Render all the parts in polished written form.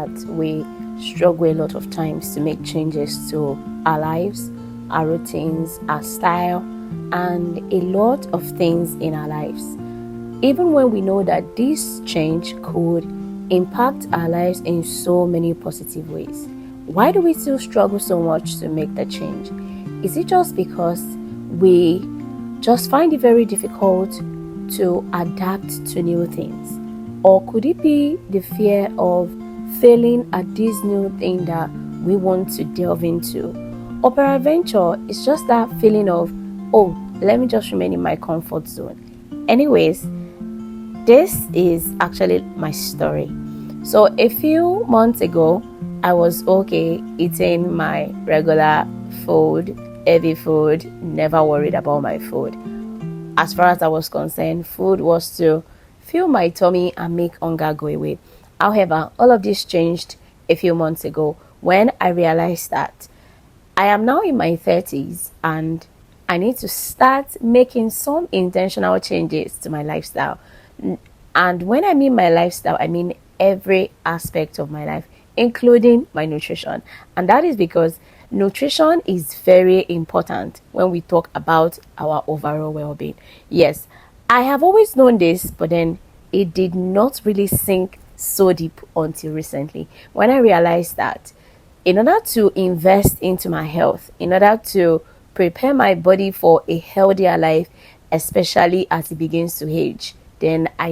that we struggle a lot of times to make changes to our lives, our routines, our style, and a lot of things in our lives. Even when we know that this change could impact our lives in so many positive ways, why do we still struggle so much to make the change? Is it just because we just find it very difficult to adapt to new things? Or could it be the fear of failing at this new thing that we want to delve into? Or peradventure, it's just that feeling of, oh, let me just remain in my comfort zone. Anyways, this is actually my story. So a few months ago, I was okay eating my regular food, heavy food, never worried about my food. As far as I was concerned, food was to fill my tummy and make hunger go away. However, all of this changed a few months ago when I realized that I am now in my 30s and I need to start making some intentional changes to my lifestyle. And when I mean my lifestyle, I mean every aspect of my life, including my nutrition. And that is because nutrition is very important when we talk about our overall well-being. Yes, I have always known this, but then it did not really sink so deep until recently when I realized that in order to invest into my health, in order to prepare my body for a healthier life, especially as it begins to age, then I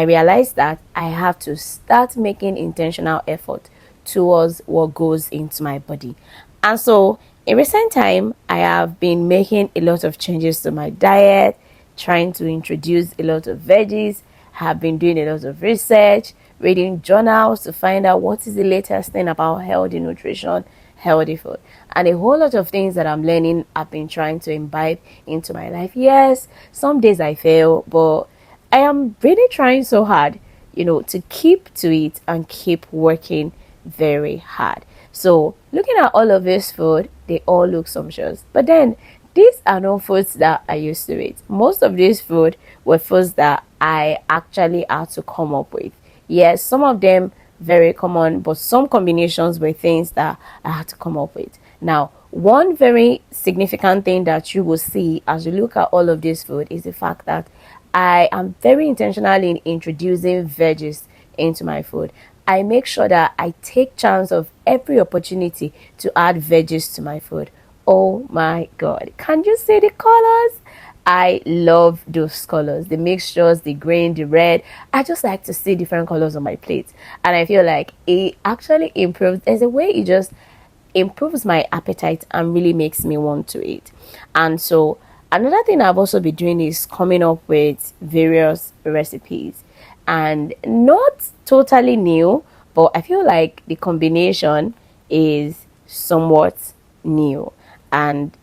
realized that I have to start making intentional effort towards what goes into my body. And so in recent time, I have been making a lot of changes to my diet, trying to introduce a lot of veggies, have been doing a lot of research, reading journals to find out what is the latest thing about healthy nutrition, healthy food, and a whole lot of things that I'm learning. I've been trying to imbibe into my life. Yes, some days I fail, but I am really trying so hard, to keep to it and keep working very hard. So looking at all of this food, they all look sumptuous. But then these are not foods that I used to eat. Most of these food were foods that I actually had to come up with. Yes, some of them very common, but some combinations were things that I had to come up with. Now, one very significant thing that you will see as you look at all of this food is the fact that I am very intentional in introducing veggies into my food. I make sure that I take chance of every opportunity to add veggies to my food. Oh my God. Can you see the colors? I love those colors, the mixtures, the green, the red. I just like to see different colors on my plate. And I feel like it actually improves. There's a way it just improves my appetite and really makes me want to eat. And so another thing I've also been doing is coming up with various recipes, and not totally new, but I feel like the combination is somewhat new, and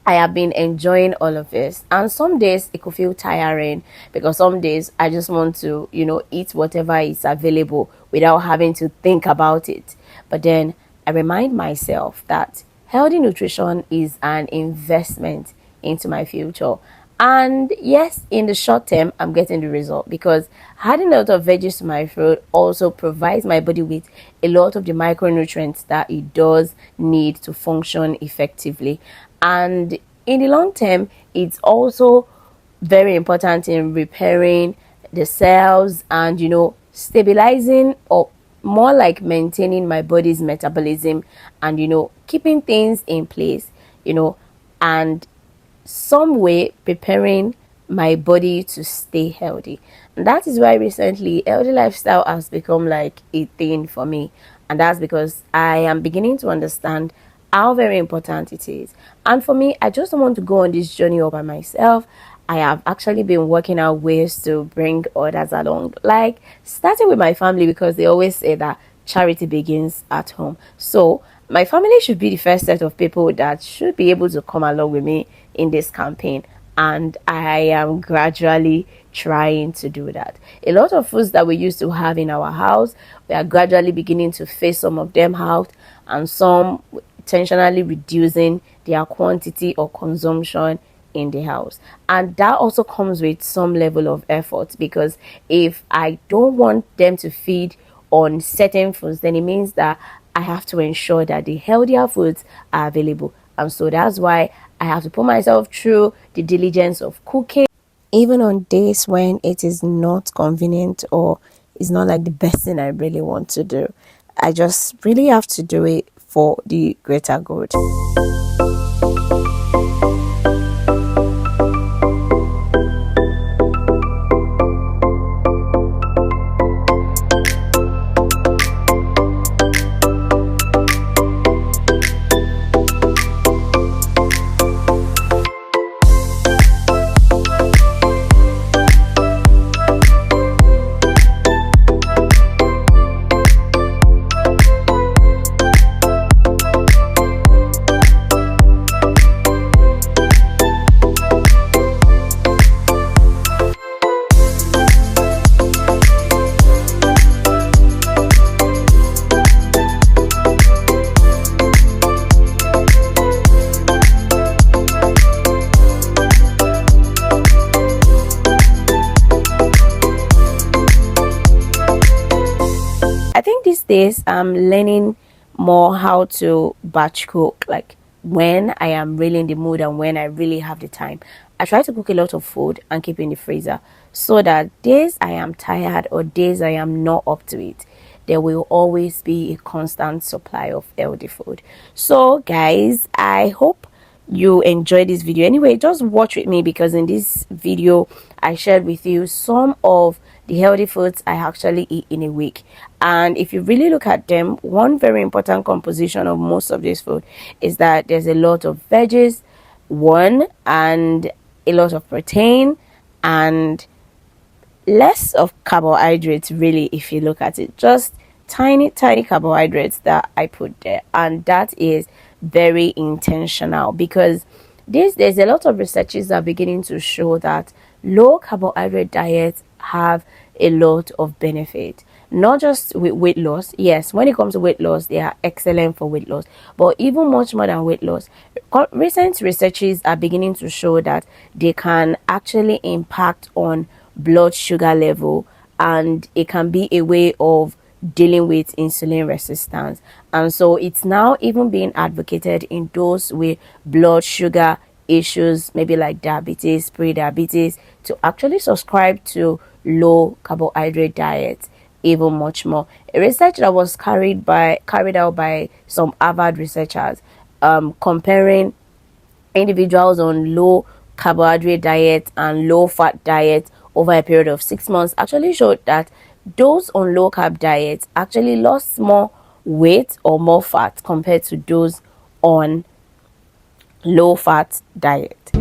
I have been enjoying all of this. And some days it could feel tiring because some days I just want to, eat whatever is available without having to think about it. But then I remind myself that healthy nutrition is an investment into my future. And yes, in the short term, I'm getting the result because adding a lot of veggies to my food also provides my body with a lot of the micronutrients that it does need to function effectively. And in the long term, it's also very important in repairing the cells and, stabilizing, or more like maintaining my body's metabolism and, keeping things in place, and some way preparing my body to stay healthy. And that is why recently healthy lifestyle has become like a thing for me. And that's because I am beginning to understand how very important it is. And for me, I just don't want to go on this journey all by myself. I have actually been working out ways to bring others along, like starting with my family, because they always say that charity begins at home. So my family should be the first set of people that should be able to come along with me in this campaign. And I am gradually trying to do that. A lot of foods that we used to have in our house, we are gradually beginning to phase some of them out, and some intentionally reducing their quantity or consumption in the house. And that also comes with some level of effort, because if I don't want them to feed on certain foods, then it means that I have to ensure that the healthier foods are available. And so that's why I have to put myself through the diligence of cooking, even on days when it is not convenient or it's not like the best thing I really want to do. I just really have to do it for the greater good. These days I'm learning more how to batch cook, like when I am really in the mood and when I really have the time. I try to cook a lot of food and keep in the freezer so that days I am tired or days I am not up to it, there will always be a constant supply of healthy food. So guys, I hope you enjoyed this video. Anyway, just watch with me, because in this video I shared with you some of the healthy foods I actually eat in a week. And if you really look at them, one very important composition of most of this food is that there's a lot of veggies, one, and a lot of protein, and less of carbohydrates, really. If you look at it, just tiny carbohydrates that I put there. And that is very intentional, because there's a lot of researches that are beginning to show that low carbohydrate diets have a lot of benefit, not just with weight loss. Yes, when it comes to weight loss, they are excellent for weight loss, but even much more than weight loss, recent researches are beginning to show that they can actually impact on blood sugar level, and it can be a way of dealing with insulin resistance. And so it's now even being advocated in those with blood sugar issues, maybe like diabetes, pre-diabetes, to actually subscribe to low carbohydrate diets even much more. A research that was carried out by some Harvard researchers, comparing individuals on low carbohydrate diet and low fat diet over a period of 6 months, actually showed that those on low carb diets actually lost more weight or more fat compared to those on low fat diet.